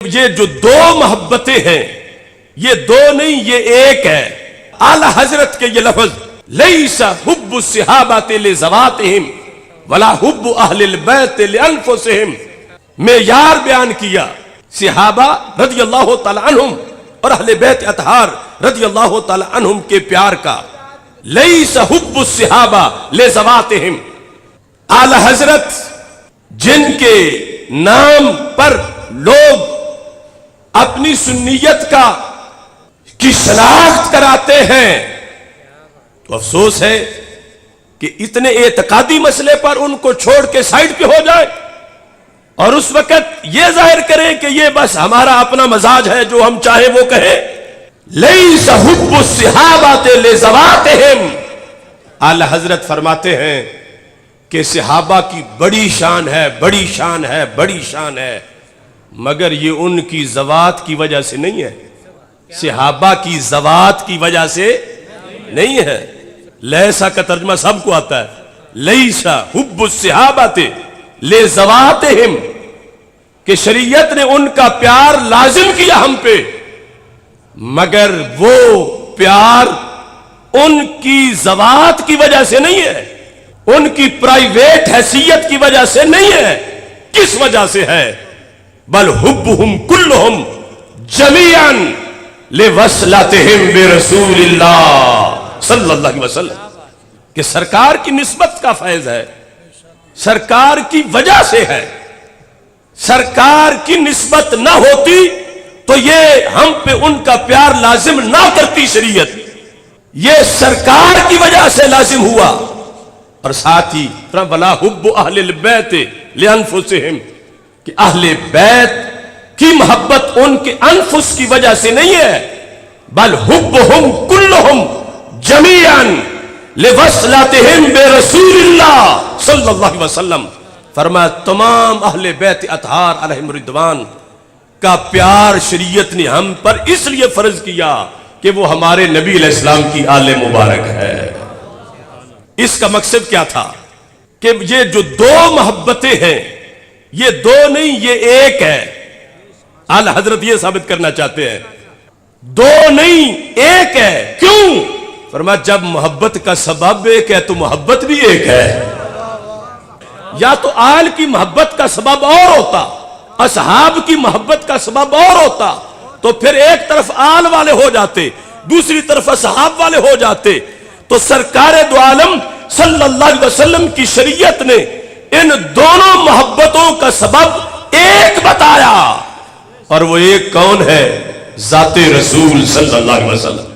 یہ جو دو محبتیں ہیں یہ دو نہیں یہ ایک ہے۔ اعلی حضرت کے یہ لفظ لیس حب الصحابۃ لذواتہم ولا حب اہل البیت لانفسہم میں یار بیان کیا صحابہ رضی اللہ تعالی عنہم اور اہل بیت اطہار رضی اللہ تعالی عنہم کے پیار کا۔ لیس حب الصحابہ لذواتہم اعلی حضرت جن کے نام پر لوگ اپنی سنیت کی شناخت کراتے ہیں تو افسوس ہے کہ اتنے اعتقادی مسئلے پر ان کو چھوڑ کے سائیڈ پہ ہو جائے اور اس وقت یہ ظاہر کریں کہ یہ بس ہمارا اپنا مزاج ہے جو ہم چاہیں وہ کہیں۔ لیس حب الصحابۃ لذواتہم اعلی حضرت فرماتے ہیں کہ صحابہ کی بڑی شان ہے، بڑی شان ہے، بڑی شان ہے، مگر یہ ان کی ذوات کی وجہ سے نہیں ہے، صحابہ کی ذوات کی وجہ سے نہیں ہے۔ لیسا کا ترجمہ سب کو آتا ہے، لیسا حب الصحابۃ لذواتہم کہ شریعت نے ان کا پیار لازم کیا ہم پہ، مگر وہ پیار ان کی ذوات کی وجہ سے نہیں ہے، ان کی پرائیویٹ حیثیت کی وجہ سے نہیں ہے۔ کس وجہ سے ہے؟ بل حبہم کلہم جمیعا لوصلتہم برسول اللہ صلی اللہ علیہ وسلم کہ سرکار کی نسبت کا فیض ہے، سرکار کی وجہ سے ہے۔ سرکار کی نسبت نہ ہوتی تو یہ ہم پہ ان کا پیار لازم نہ کرتی شریعت، یہ سرکار کی وجہ سے لازم ہوا۔ اور ساتھ ہی ولا حب اہل البیت لانفسہم کہ اہل بیت کی محبت ان کے انفس کی وجہ سے نہیں ہے، بل حبہم کلہم جمیعا لوصلتہم برسول اللہ صلی اللہ علیہ وسلم فرمایا تمام اہل بیت اطہار علیہم رضوان کا پیار شریعت نے ہم پر اس لیے فرض کیا کہ وہ ہمارے نبی علیہ السلام کی آل مبارک ہے۔ اس کا مقصد کیا تھا کہ یہ جو دو محبتیں ہیں یہ دو نہیں یہ ایک ہے۔ اعلی حضرت یہ ثابت کرنا چاہتے ہیں دو نہیں ایک ہے۔ کیوں؟ فرمایا جب محبت کا سبب ایک ہے تو محبت بھی ایک ہے۔ یا تو آل کی محبت کا سبب اور ہوتا، اصحاب کی محبت کا سبب اور ہوتا تو پھر ایک طرف آل والے ہو جاتے دوسری طرف اصحاب والے ہو جاتے۔ تو سرکار دو عالم صلی اللہ علیہ وسلم کی شریعت نے ان دونوں محبتوں کا سبب ایک بتایا، اور وہ ایک کون ہے؟ ذات رسول صلی اللہ علیہ وسلم۔